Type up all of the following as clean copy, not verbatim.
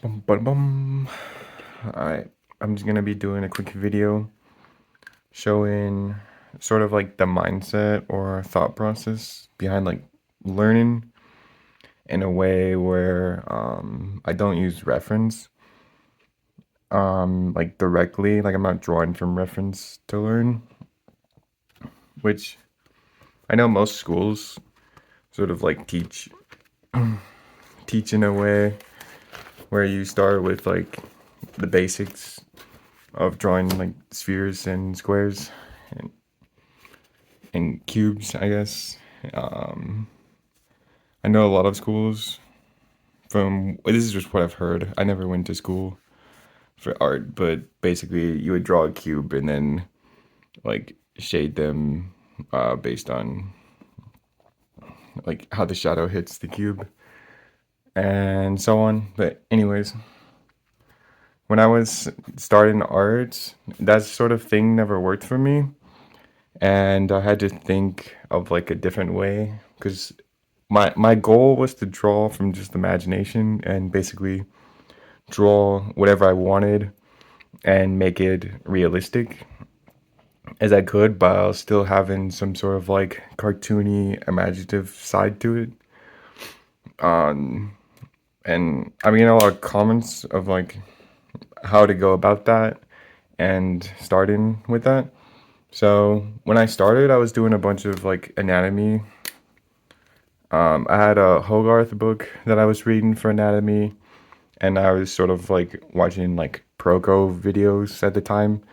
Bum, bum, bum. Alright, I'm just gonna be doing a quick video showing sort of like the mindset or thought process behind like learning in a way where I don't use reference like directly, like I'm not drawing from reference to learn, which I know most schools sort of like teach in a way where you start with like the basics of drawing like spheres and squares and, and cubes, I guess. Um, I know a lot of schools from this is just what I've heard. I never went to school for art, but basically you would draw a cube and then like shade them based on like how the shadow hits the cube and so on. But anyways, when I was starting art, that sort of thing never worked for me, and I had to think of like a different way because my goal was to draw from just imagination and basically draw whatever I wanted and make it realistic as I could, but still having some sort of like cartoony, imaginative side to it. And I mean, a lot of comments of like how to go about that and starting with that. So when I started, I was doing a bunch of like anatomy. I had a Hogarth book that I was reading for anatomy, and I was sort of like watching like Proco videos at the time.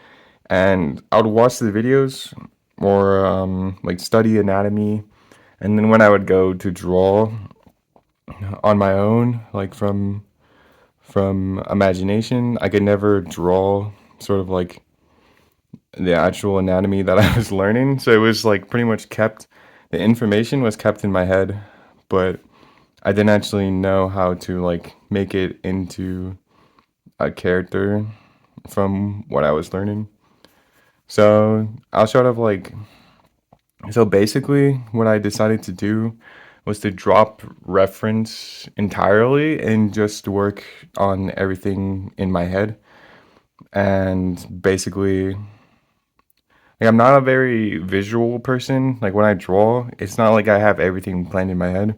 And I would watch the videos or like study anatomy. And then when I would go to draw on my own, like from imagination, I could never draw sort of like the actual anatomy that I was learning. So it was like pretty much kept, the information was kept in my head, but I didn't actually know how to like make it into a character from what I was learning. So I'll sort of like, so basically what I decided to do was to drop reference entirely and just work on everything in my head. And basically, like I'm not a very visual person. Like when I draw, it's not like I have everything planned in my head.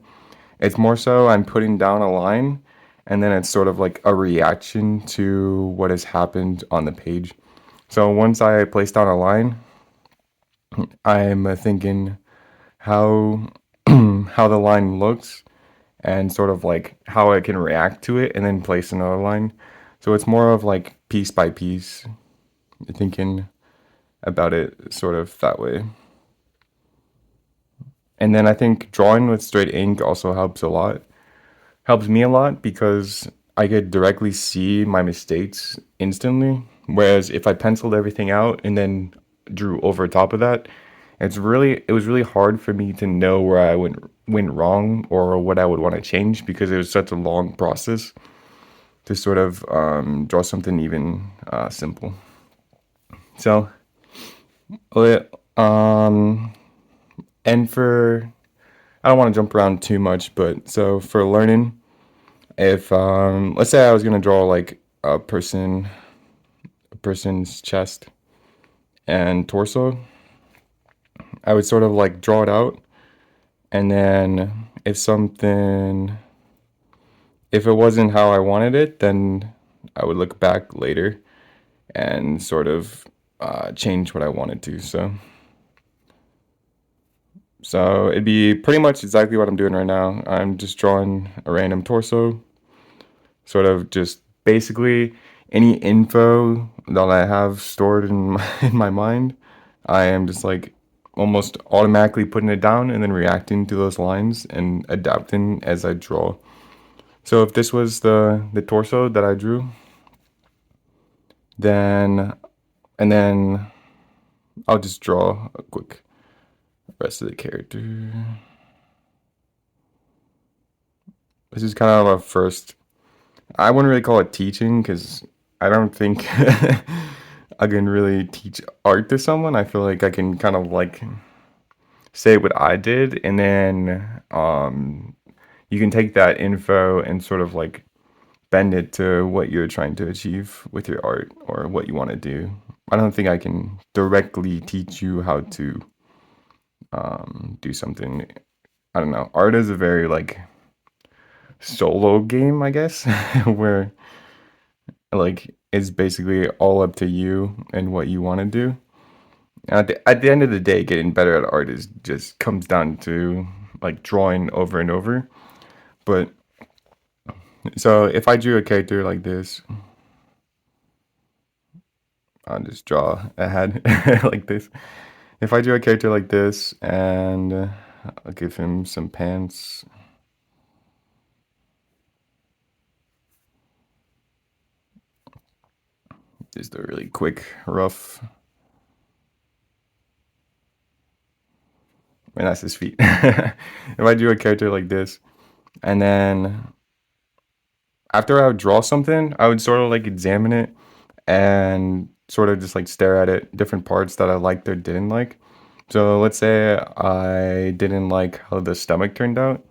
It's more so I'm putting down a line and then it's sort of like a reaction to what has happened on the page. So once I place down a line, I'm thinking how how the line looks and sort of like how I can react to it and then place another line. So it's more of like piece by piece, thinking about it sort of that way. And then I think drawing with straight ink also helps a lot. Helps me a lot because I could directly see my mistakes instantly. Whereas if I penciled everything out and then drew over top of that, it was really hard for me to know where I went wrong or what I would want to change because it was such a long process to sort of draw something even simple. So, um, and for I don't want to jump around too much, but so for learning, if let's say I was gonna draw like a person's chest and torso, I would sort of like draw it out, and then if it wasn't how I wanted it, then I would look back later and sort of change what I wanted to. So it'd be pretty much exactly what I'm doing right now. I'm just drawing a random torso, sort of just basically any info that I have stored in in my mind. I am just like almost automatically putting it down and then reacting to those lines and adapting as I draw. So if this was the torso that I drew, then and then I'll just draw a quick rest of the character. This is kind of a first. I wouldn't really call it teaching because I don't think I can really teach art to someone. I feel like I can kind of like say what I did, and then you can take that info and sort of like bend it to what you're trying to achieve with your art or what you want to do. I don't think I can directly teach you how to do something. I don't know. Art is a very like solo game, I guess, where like it's basically all up to you and what you want to do. And at the end of the day, getting better at art is just comes down to like drawing over and over. But so if I drew a character like this, I'll just draw a head like this. If I drew a character like this and I'll give him some pants. Just a really quick, rough. And that's his feet. If I do a character like this, and then after I would draw something, I would sort of like examine it and sort of just like stare at it, different parts that I liked or didn't like. So let's say I didn't like how the stomach turned out,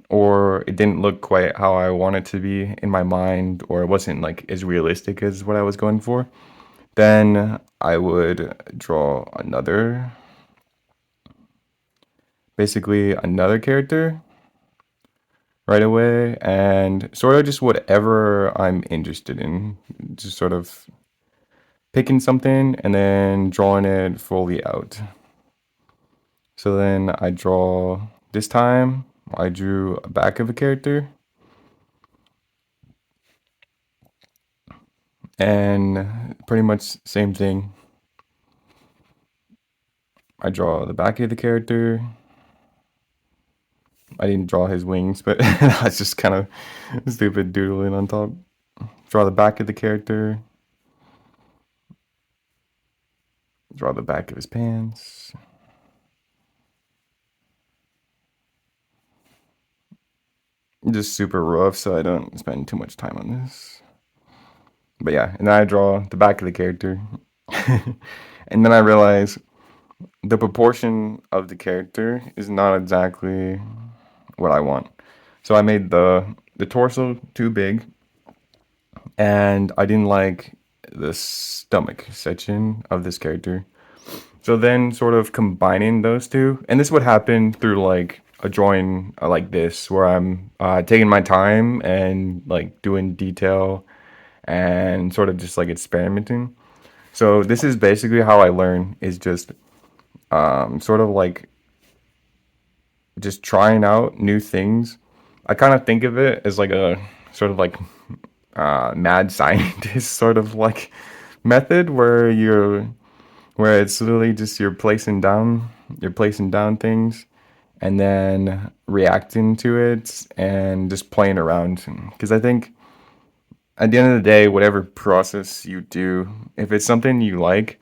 or it didn't look quite how I wanted to be in my mind, or it wasn't like as realistic as what I was going for. Then I would draw basically another character right away, and sort of just whatever I'm interested in, just sort of picking something and then drawing it fully out. So then I draw, this time I drew a back of a character, and pretty much same thing. I draw the back of the character. I didn't draw his wings, but that's just kind of stupid doodling on top. Draw the back of the character. Draw the back of his pants. Just super rough, so I don't spend too much time on this. But yeah, and then I draw the back of the character. And then I realize the proportion of the character is not exactly what I want. So I made the torso too big, and I didn't like the stomach section of this character. So then sort of combining those two, and this would happen through like a drawing like this, where I'm taking my time and like doing detail and sort of just like experimenting. So this is basically how I learn, is just sort of like just trying out new things. I kind of think of it as like a sort of like mad scientist sort of like method where it's literally just you're placing down things and then reacting to it and just playing around. Because I think at the end of the day, whatever process you do, if it's something you like,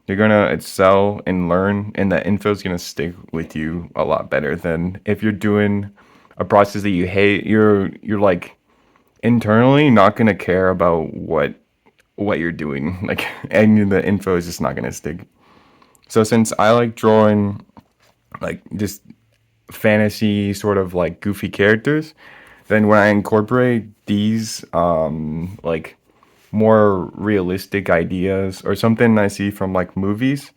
you're gonna excel and learn, and that info is gonna stick with you a lot better than if you're doing a process that you hate. You're like internally not gonna care about what you're doing, like, and the info is just not gonna stick. So since I like drawing like just fantasy sort of like goofy characters, then when I incorporate these like more realistic ideas or something I see from like movies,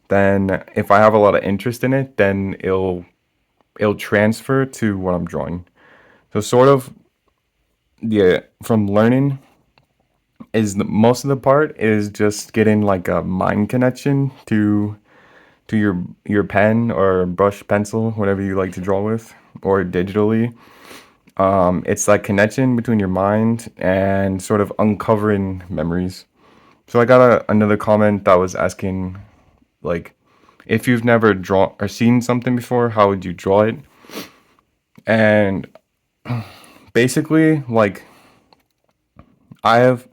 then if I have a lot of interest in it, then it'll transfer to what I'm drawing. So sort of yeah, from learning is most of the part is just getting like a mind connection to your pen or brush pencil, whatever you like to draw with, or digitally. It's like connection between your mind and sort of uncovering memories. So I got another comment that was asking, like, if you've never drawn or seen something before, how would you draw it? And basically, like, I have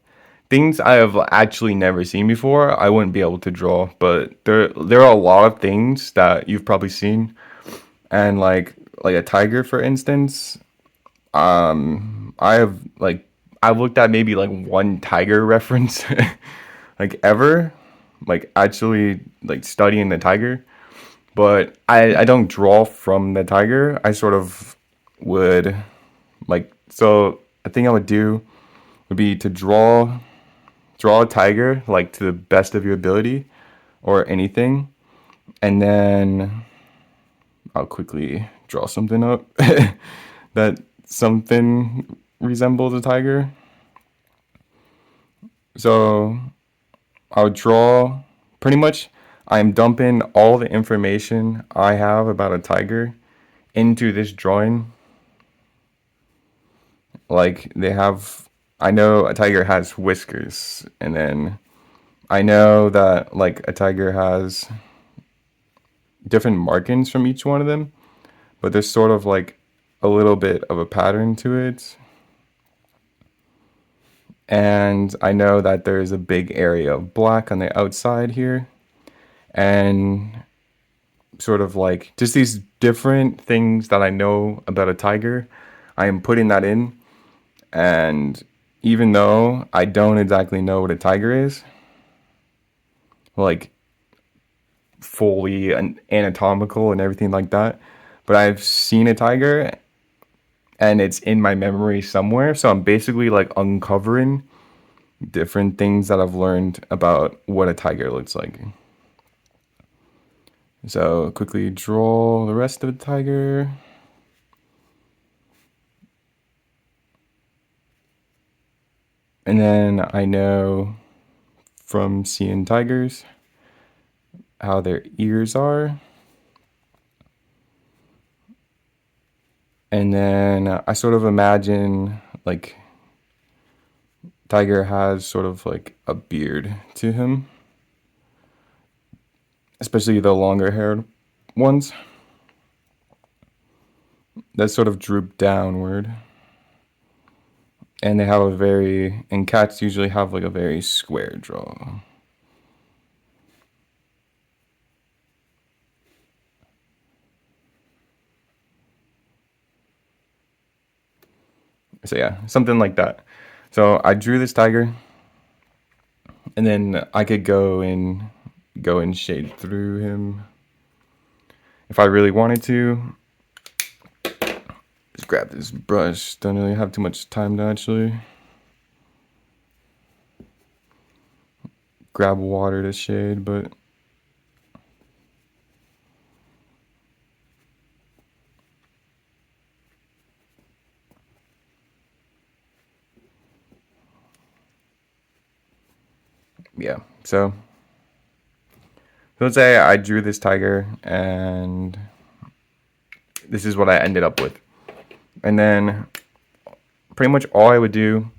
things I have actually never seen before. I wouldn't be able to draw, but there are a lot of things that you've probably seen, and like a tiger, for instance. I have like I've looked at maybe like one tiger reference, like ever, like actually like studying the tiger. But I don't draw from the tiger. I sort of would like, so I think I would do. would be to draw a tiger like to the best of your ability or anything, and then I'll quickly draw something up that something resembles a tiger. So I'll draw pretty much. I'm dumping all the information I have about a tiger into this drawing. Like they have, I know a tiger has whiskers, and then I know that like a tiger has different markings from each one of them, but there's sort of like a little bit of a pattern to it. And I know that there's a big area of black on the outside here, and sort of like just these different things that I know about a tiger, I am putting that in. And even though I don't exactly know what a tiger is, like fully anatomical and everything like that, but I've seen a tiger and it's in my memory somewhere. So I'm basically like uncovering different things that I've learned about what a tiger looks like. So quickly draw the rest of the tiger. And then I know from seeing tigers how their ears are. And then I sort of imagine like tiger has sort of like a beard to him, especially the longer haired ones that sort of droop downward. And they have and cats usually have like a very square jaw. So yeah, something like that. So I drew this tiger, and then I could go and shade through him if I really wanted to. Just grab this brush. Don't really have too much time to actually grab water to shade, but yeah. So let's say I drew this tiger, and this is what I ended up with. And then pretty much all I would do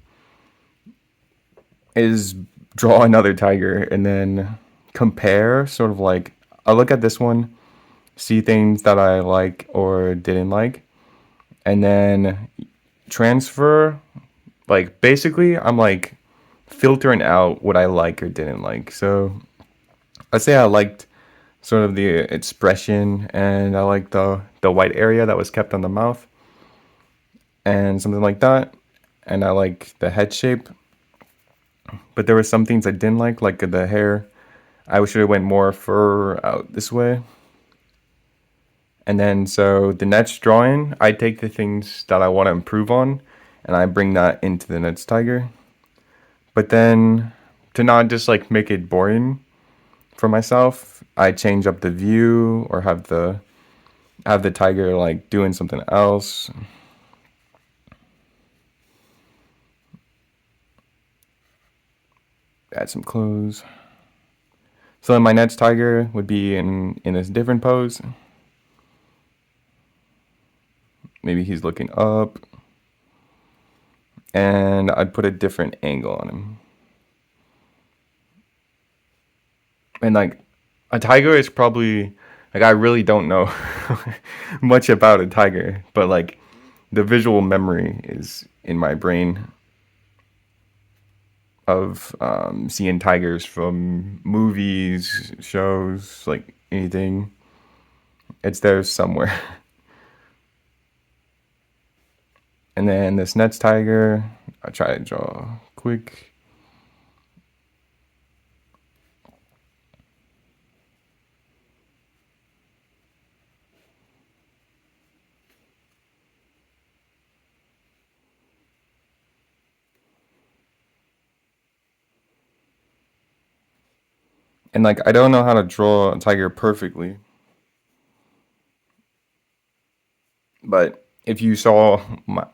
is draw another tiger and then compare, sort of like I look at this one, see things that I like or didn't like, and then transfer. Like basically I'm like filtering out what I like or didn't like. So let's say I liked sort of the expression, and I liked the white area that was kept on the mouth and something like that, and I like the head shape. But there were some things I didn't like the hair. I should have went more fur out this way. And then so the next drawing, I take the things that I want to improve on, and I bring that into the next tiger. But then to not just like make it boring for myself, I change up the view or have the tiger like doing something else. Add some clothes. So then my next tiger would be in this different pose. Maybe he's looking up, and I'd put a different angle on him. And like a tiger is probably like I really don't know much about a tiger, but like the visual memory is in my brain of seeing tigers from movies, shows, like anything. It's there somewhere. And then this next tiger, I try to draw quick. And like I don't know how to draw a tiger perfectly, but if you saw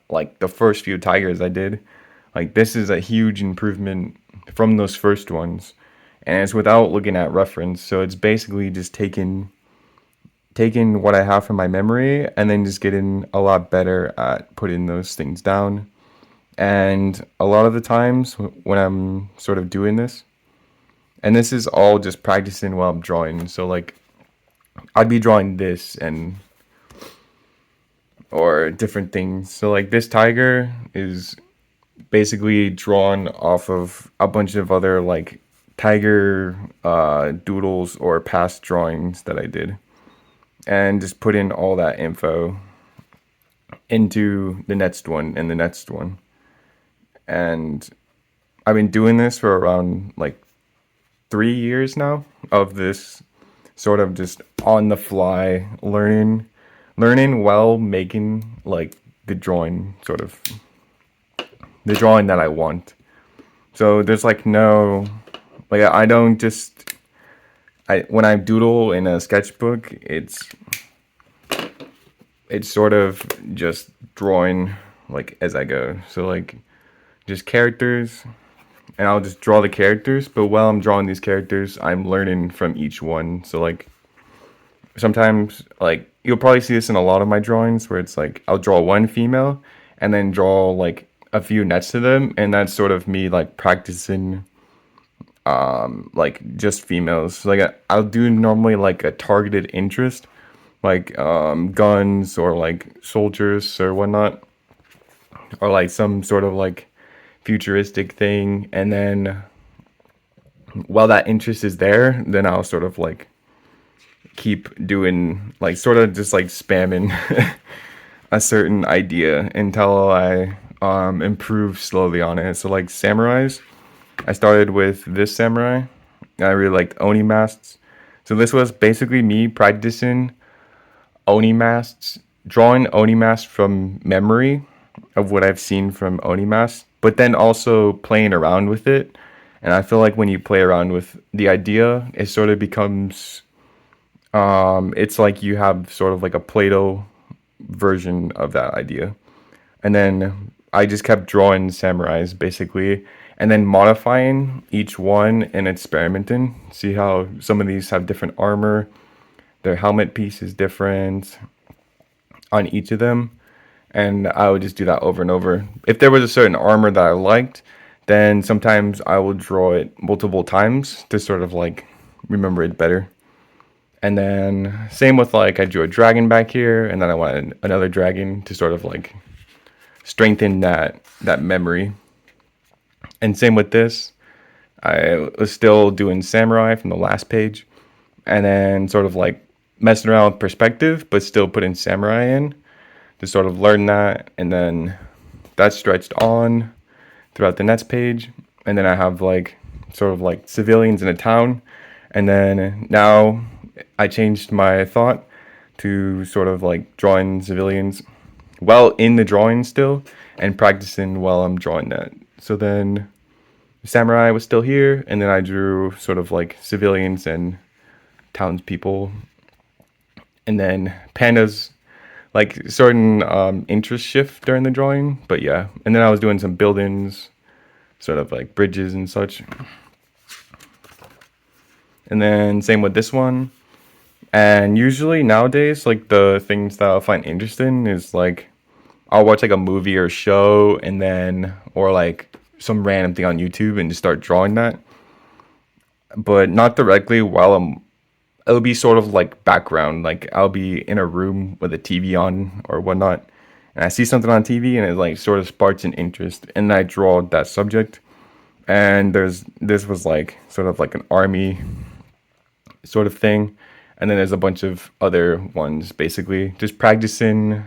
like the first few tigers I did, like this is a huge improvement from those first ones. And it's without looking at reference, so it's basically just taking what I have from my memory and then just getting a lot better at putting those things down. And a lot of the times when I'm sort of doing this, and this is all just practicing while I'm drawing. So like I'd be drawing this and or different things. So like this tiger is basically drawn off of a bunch of other like tiger doodles or past drawings that I did, and just put in all that info into the next one and the next one. And I've been doing this for around like 3 years now of this sort of just on the fly learning while making like the drawing sort of the drawing that I want. So there's like no like I don't just I when I doodle in a sketchbook, it's sort of just drawing like as I go. So like just characters, and I'll just draw the characters, but while I'm drawing these characters, I'm learning from each one. So like sometimes like you'll probably see this in a lot of my drawings where it's like I'll draw one female and then draw like a few next to them, and that's sort of me like practicing like just females. Like I'll do normally like a targeted interest, like guns or like soldiers or whatnot, or like some sort of like futuristic thing, and then while that interest is there, then I'll sort of like keep doing like sort of just like spamming a certain idea until I improve slowly on it. So like samurais, I started with this samurai. I really liked Oni masks. So this was basically me practicing Oni masks, drawing Oni masks from memory of what I've seen from Oni masks, but then also playing around with it. And I feel like when you play around with the idea, it sort of becomes it's like you have sort of like a Play-Doh version of that idea. And then I just kept drawing samurais basically, and then modifying each one and experimenting. See how some of these have different armor, their helmet piece is different on each of them. And I would just do that over and over. If there was a certain armor that I liked, then sometimes I would draw it multiple times to sort of like remember it better. And then same with like I drew a dragon back here, and then I wanted another dragon to sort of like strengthen that memory. And same with this. I was still doing samurai from the last page, and then sort of like messing around with perspective, but still putting samurai in to sort of learn that, and then that stretched on throughout the next page. And then I have like sort of like civilians in a town, and then now I changed my thought to sort of like drawing civilians while in the drawing still, and practicing while I'm drawing that. So then samurai was still here, and then I drew sort of like civilians and townspeople, and then pandas like certain interest shift during the drawing. But yeah, and then I was doing some buildings, sort of like bridges and such. And then same with this one. And usually nowadays, like the things that I'll find interesting is like I'll watch like a movie or show, and then or like some random thing on YouTube and just start drawing that. But not directly while I'm it'll be sort of like background. Like I'll be in a room with a TV on or whatnot, and I see something on TV, and it like sort of sparks an interest, and I draw that subject. And this was like sort of like an army sort of thing, and then there's a bunch of other ones, basically just practicing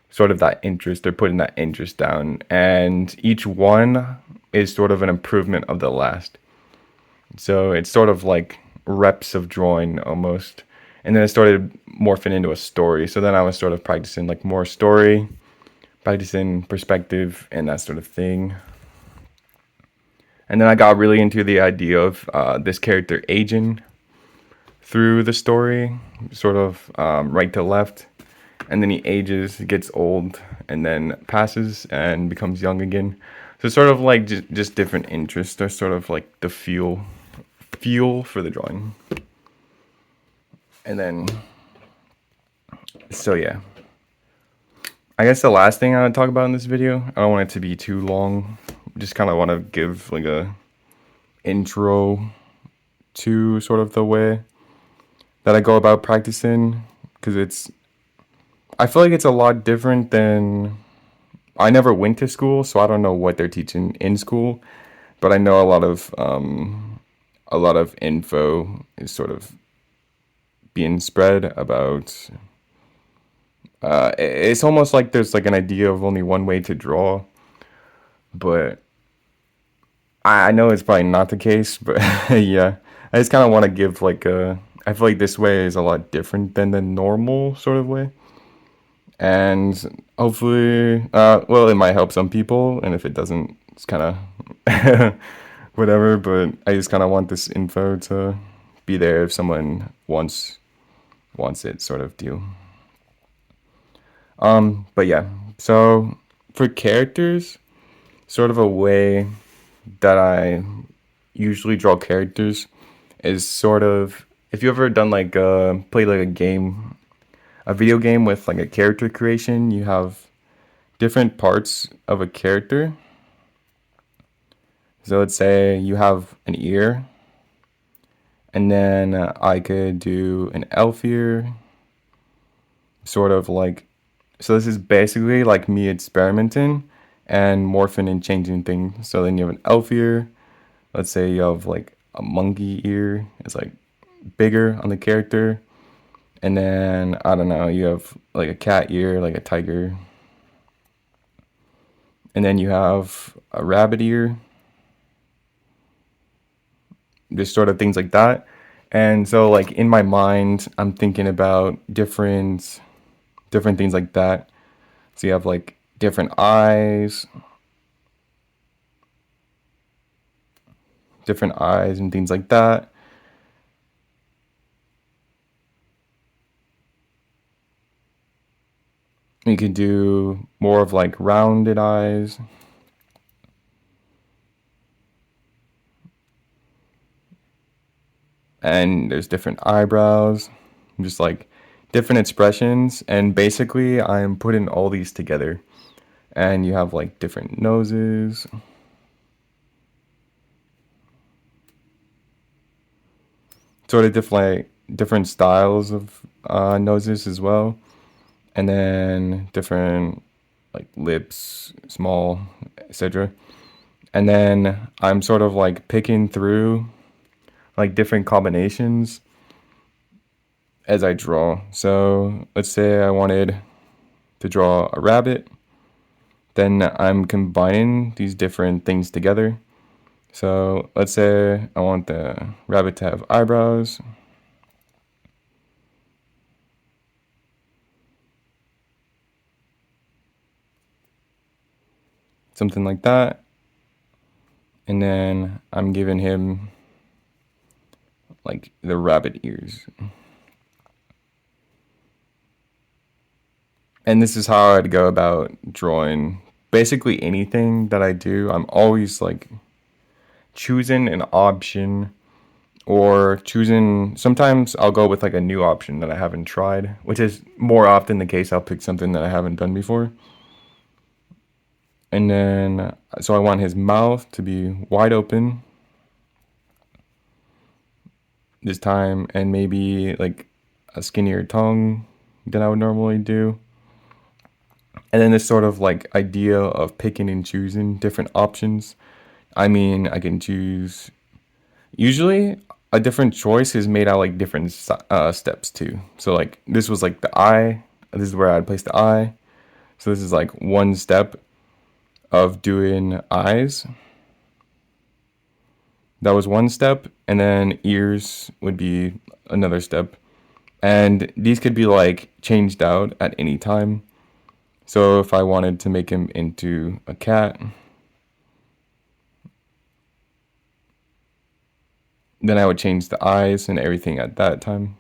sort of that interest or putting that interest down, and each one is sort of an improvement of the last. So it's sort of like reps of drawing almost. And then it started morphing into a story. So then I was sort of practicing like more story, practicing perspective and that sort of thing. And then I got really into the idea of this character aging through the story, sort of right to left, and then he ages, gets old, and then passes and becomes young again. So sort of like just different interests are sort of like the fuel for the drawing. And then, so yeah. I guess the last thing I would talk about in this video, I don't want it to be too long. Just kind of want to give like a intro to sort of the way that I go about practicing, because I feel like it's a lot different than, I never went to school, so I don't know what they're teaching in school, but I know a lot of info is sort of being spread about. It's almost like there's like an idea of only one way to draw, but I know it's probably not the case. But yeah, I just kind of want to give like a. I feel like this way is a lot different than the normal sort of way, and hopefully, well, it might help some people, and if it doesn't, it's kind of whatever. But I just kind of want this info to be there if someone wants it, sort of deal. But yeah, so for characters, sort of a way that I usually draw characters is sort of, if you ever done like played like a game, a video game with like a character creation, you have different parts of a character. So let's say you have an ear, and then I could do an elf ear, sort of like, so this is basically like me experimenting and morphing and changing things. So then you have an elf ear. Let's say you have like a monkey ear. It's like bigger on the character. And then, I don't know, you have like a cat ear, like a tiger. And then you have a rabbit ear. Just sort of things like that. And so like in my mind, I'm thinking about different things like that. So you have like different eyes and things like that. You could do more of like rounded eyes. And there's different eyebrows, just like different expressions. And basically, I'm putting all these together. And you have like different noses. Sort of different styles of noses as well. And then different like lips, small, etc. And then I'm sort of like picking through like different combinations as I draw. So let's say I wanted to draw a rabbit, then I'm combining these different things together. So let's say I want the rabbit to have eyebrows. Something like that. And then I'm giving him like the rabbit ears. And this is how I'd go about drawing basically anything that I do. I'm always like choosing an option, or choosing, sometimes I'll go with like a new option that I haven't tried, which is more often the case. I'll pick something that I haven't done before. And then, so I want his mouth to be wide open this time, and maybe like a skinnier tongue than I would normally do. And then this sort of like idea of picking and choosing different options. I mean, I can choose, usually a different choice is made out like different steps too. So like this was like the eye. This is where I'd place the eye. So this is like one step of doing eyes. That was one step, and then ears would be another step. And these could be like changed out at any time. So if I wanted to make him into a cat, Then I would change the eyes and everything at that time.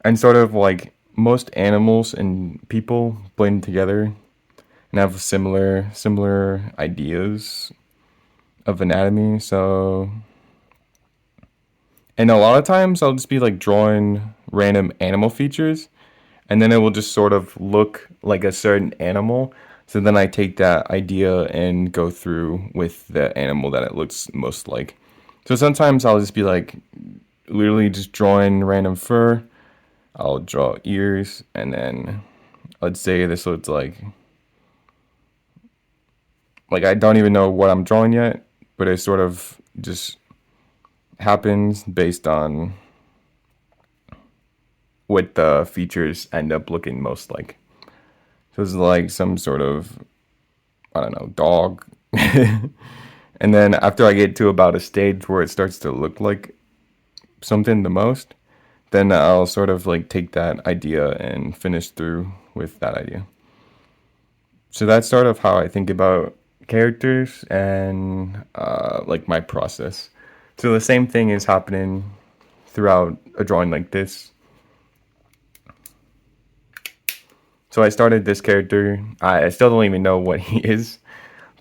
And sort of like most animals and people blend together and have similar ideas of anatomy. So, and a lot of times I'll just be like drawing random animal features, and then it will just sort of look like a certain animal. So then I take that idea and go through with the animal that it looks most like. So sometimes I'll just be like literally just drawing random fur. I'll draw ears, and then let's say this looks like I don't even know what I'm drawing yet, but it sort of just happens based on what the features end up looking most like. So it's like some sort of, I don't know, dog. And then after I get to about a stage where it starts to look like something the most, then I'll sort of like take that idea and finish through with that idea. So that's sort of how I think about characters and like my process. So the same thing is happening throughout a drawing like this. So I started this character. I still don't even know what he is,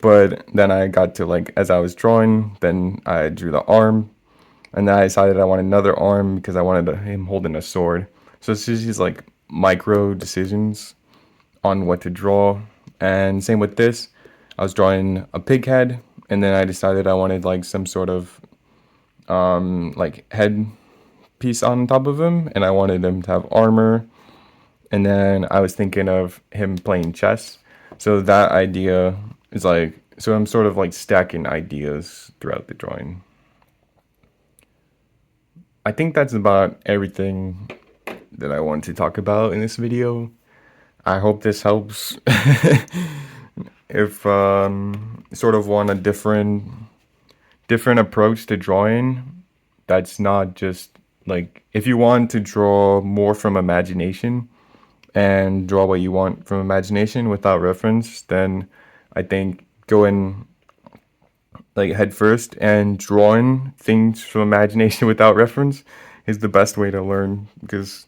but then I got to like as I was drawing, then I drew the arm, and then I decided I wanted another arm because I wanted him holding a sword. So it's just these like micro decisions on what to draw. And same with this. I was drawing a pig head, and then I decided I wanted like some sort of like head piece on top of him, and I wanted him to have armor. And then I was thinking of him playing chess. So that idea is like, so I'm sort of like stacking ideas throughout the drawing. I think that's about everything that I want to talk about in this video. I hope this helps. If sort of want a different approach to drawing, that's not just like if you want to draw more from imagination and draw what you want from imagination without reference, then I think going like head first and drawing things from imagination without reference is the best way to learn, because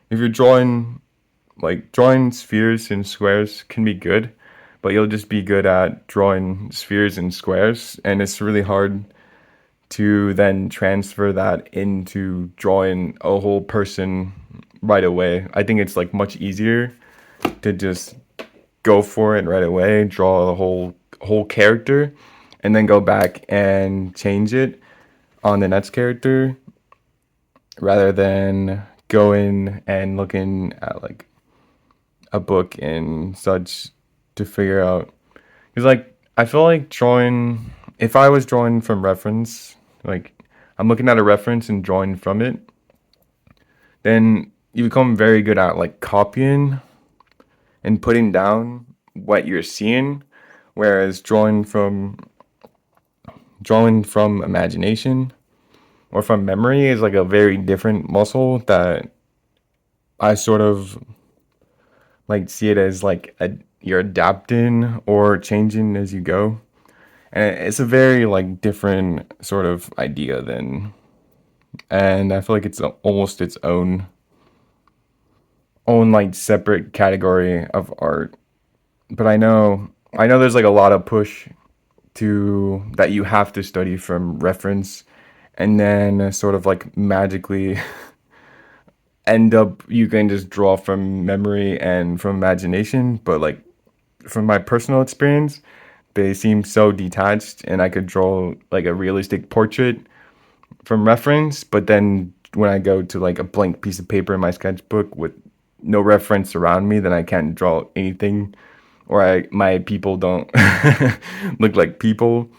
if you're drawing spheres and squares can be good, but you'll just be good at drawing spheres and squares, and it's really hard to then transfer that into drawing a whole person right away. I think it's like much easier to just go for it right away, draw the whole character, and then go back and change it on the next character rather than going and looking at like a book and such to figure out. Because like I feel like drawing, if I was drawing from reference, like I'm looking at a reference and drawing from it, then you become very good at like copying and putting down what you're seeing, whereas drawing from imagination or from memory is like a very different muscle that I sort of like see it as like you're adapting or changing as you go, and it's a very like different sort of idea than, and I feel like it's almost its own like separate category of art. But I know there's like a lot of push to that you have to study from reference, and then sort of like magically end up you can just draw from memory and from imagination. But like from my personal experience, they seem so detached, and I could draw like a realistic portrait from reference, but then when I go to like a blank piece of paper in my sketchbook with no reference around me, then I can't draw anything, or my people don't look like people.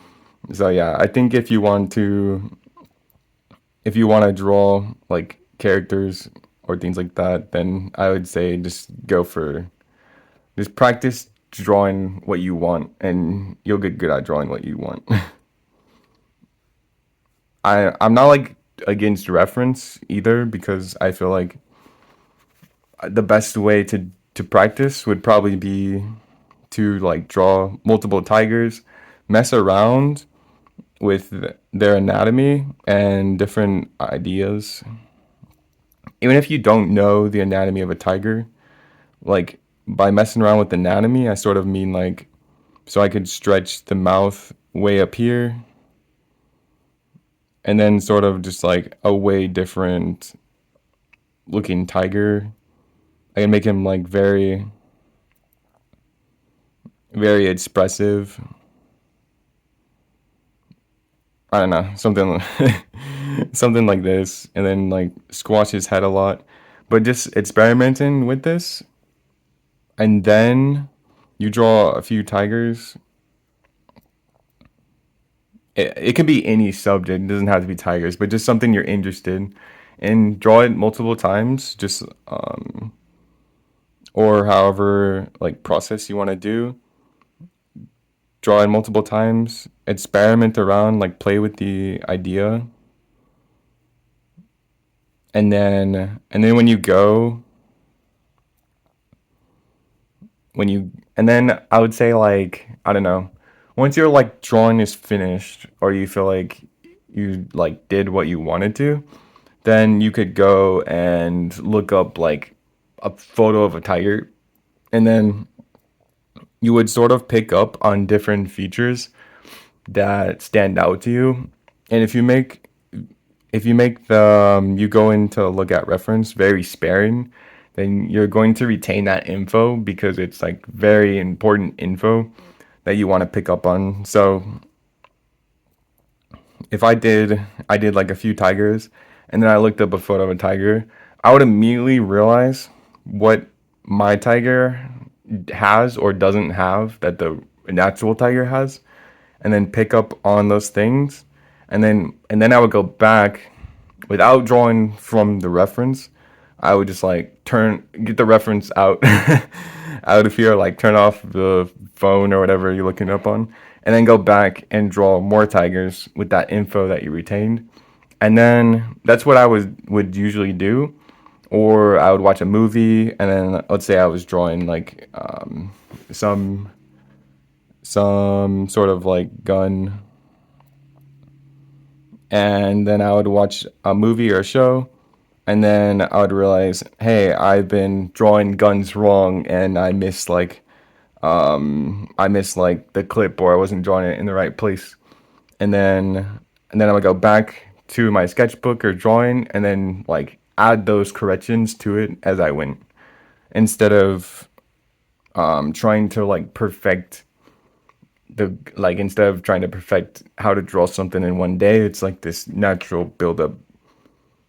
So yeah, I think if you want to draw like characters or things like that, then I would say just practice drawing what you want, and you'll get good at drawing what you want. I'm not like against reference either, because I feel like the best way to practice would probably be to like draw multiple tigers, mess around, with their anatomy and different ideas. Even if you don't know the anatomy of a tiger, like by messing around with anatomy, I sort of mean like so I could stretch the mouth way up here and then sort of just like a way different looking tiger. I can make him like very expressive. I don't know, something something like this, and then like squash his head a lot. But just experimenting with this, and then you draw a few tigers. It can be any subject. It doesn't have to be tigers, but just something you're interested in, and draw it multiple times. Just or however like process you want to do. Draw it multiple times. Experiment around, like play with the idea, and then and then I would say like I don't know, once your like drawing is finished or you feel like you like did what you wanted to, then you could go and look up like a photo of a tiger, and then you would sort of pick up on different features that stand out to you. And if you make the you go in to look at reference very sparing, then you're going to retain that info because it's like very important info that you want to pick up on. So if I did like a few tigers and then I looked up a photo of a tiger, I would immediately realize what my tiger has or doesn't have that the natural tiger has, and then pick up on those things, and then I would go back without drawing from the reference. I would just like get the reference out out of here, like turn off the phone or whatever you're looking up on, and then go back and draw more tigers with that info that you retained. And then that's what I would usually do. Or I would watch a movie, and then let's say I was drawing like some sort of like gun, and then I would watch a movie or a show, and then I would realize, hey, I've been drawing guns wrong, and I missed like the clip, or I wasn't drawing it in the right place, and then I would go back to my sketchbook or drawing, and then like add those corrections to it as I went, instead of trying to like perfect instead of trying to perfect how to draw something in one day. It's like this natural buildup,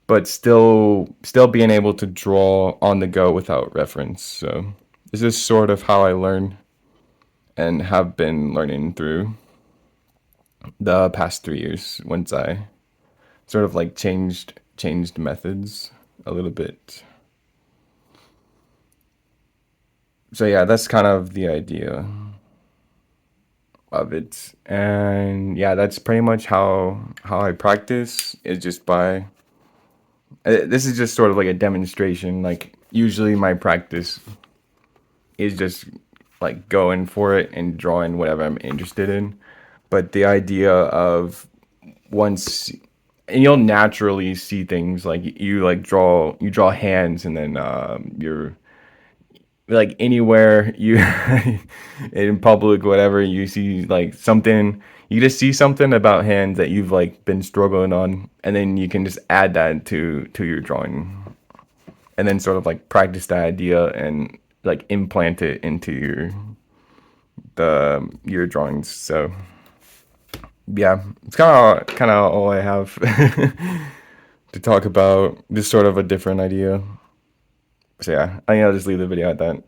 but still being able to draw on the go without reference. So this is sort of how I learn and have been learning through the past 3 years, once I sort of like changed methods a little bit. So yeah, that's kind of the idea of it. And yeah, that's pretty much how I practice, is just by this is just sort of like a demonstration. Like usually my practice is just like going for it and drawing whatever I'm interested in. But the idea of once, and you'll naturally see things like you draw hands, and then you're like anywhere you in public, whatever, you see like something, you just see something about hands that you've like been struggling on, and then you can just add that to your drawing, and then sort of like practice that idea and like implant it into your drawings. So yeah, it's kind of all I have to talk about, just sort of a different idea. So yeah, I think I'll just leave the video at that.